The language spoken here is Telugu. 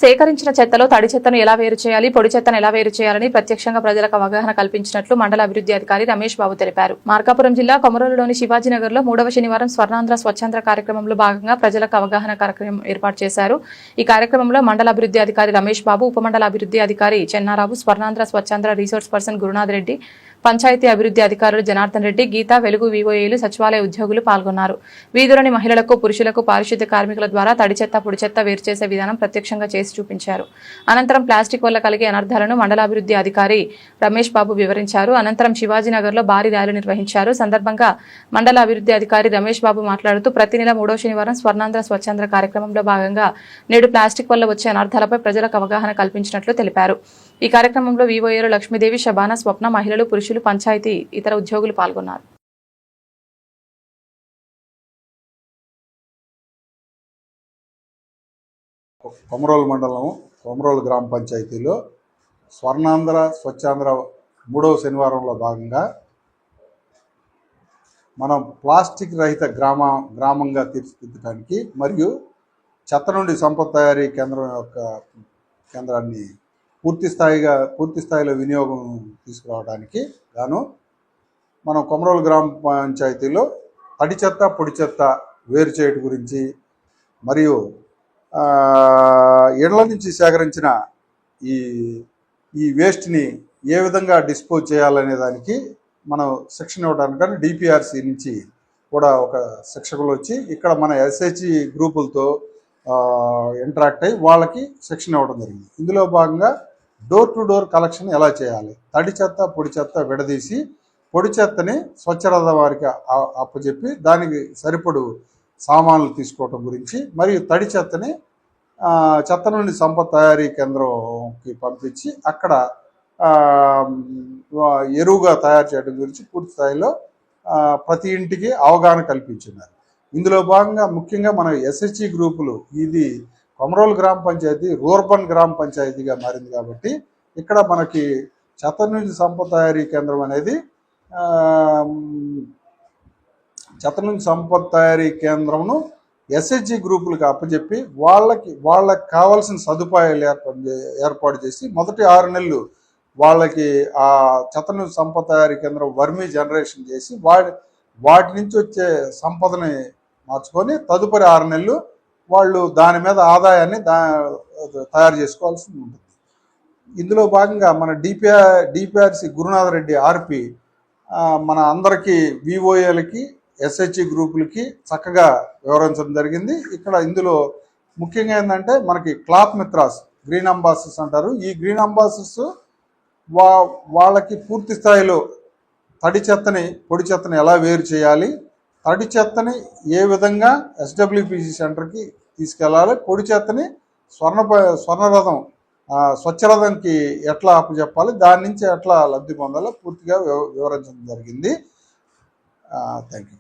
సేకరించిన చెత్తలో తడి చెత్తను ఎలా వేరు చేయాలి, పొడి చెత్తను ఎలా వేరు చేయాలని ప్రత్యక్షంగా ప్రజలకు అవగాహన కల్పించినట్లు మండల అభివృద్ధి అధికారి రమేష్ బాబు తెలిపారు. మార్కాపురం జిల్లా కొమరోలులోని శివాజీనగర్ లో 3వ శనివారం స్వర్ణాంధ్ర స్వచ్ఛంద్ర కార్యక్రమంలో భాగంగా ప్రజలకు అవగాహన కార్యక్రమం ఏర్పాటు చేశారు. ఈ కార్యక్రమంలో మండల అభివృద్ధి అధికారి రమేష్ బాబు, ఉపమండల అభివృద్ధి అధికారి చెన్నారావు, స్వర్ణాంధ్ర స్వచ్ఛంద్ర రీసోర్స్ పర్సన్ గురునాథ్ రెడ్డి, పంచాయతీ అభివృద్ధి అధికారులు జనార్దన్ రెడ్డి, గీత, వెలుగు వివోఏలు, సచివాలయ ఉద్యోగులు పాల్గొన్నారు. వీధులని మహిళలకు, పురుషులకు, పారిశుద్ధ్య కార్మికుల ద్వారా తడి చెత్త, పొడి చెత్త వేరు చేసే విధానం ప్రత్యక్షంగా చేసి చూపించారు. అనంతరం ప్లాస్టిక్ వల్ల కలిగే అనర్థాలను మండలాభివృద్ధి అధికారి రమేష్ బాబు వివరించారు. అనంతరం శివాజీనగర్ లో భారీ ర్యాలీ నిర్వహించారు. సందర్భంగా మండల అభివృద్ధి అధికారి రమేష్ బాబు మాట్లాడుతూ ప్రతి నెల 3వ శనివారం స్వర్ణాంధ్ర స్వచ్ఛంద్ర కార్యక్రమంలో భాగంగా నేడు ప్లాస్టిక్ వల్ల వచ్చే అనర్థాలపై ప్రజలకు అవగాహన కల్పించినట్లు తెలిపారు. ఈ కార్యక్రమంలో వివోఏలు లక్ష్మీదేవి, శబానా, స్వప్న, మహిళలు, పురుషులు, పంచాయతీ ఇతర ఉద్యోగులు పాల్గొన్నారు. కొమరోలు మండలం కొమరోలు గ్రామ పంచాయతీలో స్వర్ణాంధ్ర స్వచ్ఛాంధ్ర 3వ శనివారంలో భాగంగా మనం ప్లాస్టిక్ రహిత గ్రామంగా తీర్చిదిద్దడానికి మరియు చెత్త నుండి సంపద తయారీ కేంద్రాన్ని పూర్తి స్థాయిలో వినియోగం తీసుకురావడానికి గాను మనం కొమరోలు గ్రామ పంచాయతీలో తడి చెత్త, పొడి చెత్త వేరు చేయడం గురించి మరియు ఇళ్ల నుంచి సేకరించిన ఈ వేస్ట్ని ఏ విధంగా డిస్పోజ్ చేయాలనే దానికి మనం శిక్షణ ఇవ్వడానికి డిపిఆర్సి నుంచి కూడా ఒక శిక్షకులు వచ్చి ఇక్కడ మన ఎస్హెచ్జి గ్రూపులతో ఇంటరాక్ట్ అయ్యి వాళ్ళకి శిక్షణ ఇవ్వడం జరిగింది. ఇందులో భాగంగా డోర్ టు డోర్ కలెక్షన్ ఎలా చేయాలి, తడి చెత్త, పొడి చెత్త విడదీసి పొడి చెత్తని స్వచ్ఛరథ వారికి అప్పచెప్పి దానికి సరిపడు సామాన్లు తీసుకోవటం గురించి, మరియు తడి చెత్తని చెత్త నుండి సంపద తయారీ కేంద్రంకి పంపించి అక్కడ ఎరువుగా తయారు చేయడం గురించి పూర్తి స్థాయిలో ప్రతి ఇంటికి అవగాహన కల్పించున్నారు. ఇందులో భాగంగా ముఖ్యంగా మన ఎస్హెచ్జి గ్రూపులు, ఇది కొమరోలు గ్రామ పంచాయతీ రూర్బన్ గ్రామ పంచాయతీగా మారింది కాబట్టి ఇక్కడ మనకి చెత్త నుండి సంపద తయారీ కేంద్రం అనేది చెత్త నుంచి సంపద తయారీ కేంద్రంను ఎస్హెచ్జి గ్రూపులకు అప్పచెప్పి వాళ్ళకి కావాల్సిన సదుపాయాలు ఏర్పాటు చేసి మొదటి 6 నెలలు వాళ్ళకి ఆ చెత్త నుంచి సంపద తయారీ కేంద్రం వర్మీ జనరేషన్ చేసి వాటి నుంచి వచ్చే సంపదని మార్చుకొని తదుపరి 6 నెలలు వాళ్ళు దాని మీద ఆదాయాన్ని తయారు చేసుకోవాల్సి ఉంటుంది. ఇందులో భాగంగా మన డిపిఆర్సి గురునాథ్ రెడ్డి ఆర్పి మన అందరికీ వివోఏలకి, ఎస్హెచ్జి గ్రూపులకి చక్కగా వివరించడం జరిగింది. ఇందులో ముఖ్యంగా ఏంటంటే మనకి క్లాత్ మిత్రాస్, గ్రీన్ అంబాసిడర్స్ అంటారు. ఈ గ్రీన్ అంబాసిడర్స్ వాళ్ళకి పూర్తి స్థాయిలో తడి చెత్తని, పొడి చెత్తని ఎలా వేరు చేయాలి, తడి చెత్తని ఏ విధంగా ఎస్డబ్ల్యూపిసి సెంటర్కి తీసుకెళ్ళాలి, పొడి చెత్తని స్వర్ణరథం స్వచ్ఛరథంకి ఎట్లా అప్పచెప్పాలి, దాని నుంచి ఎట్లా లబ్ధి పొందాలో పూర్తిగా వివరించడం జరిగింది. Thank you.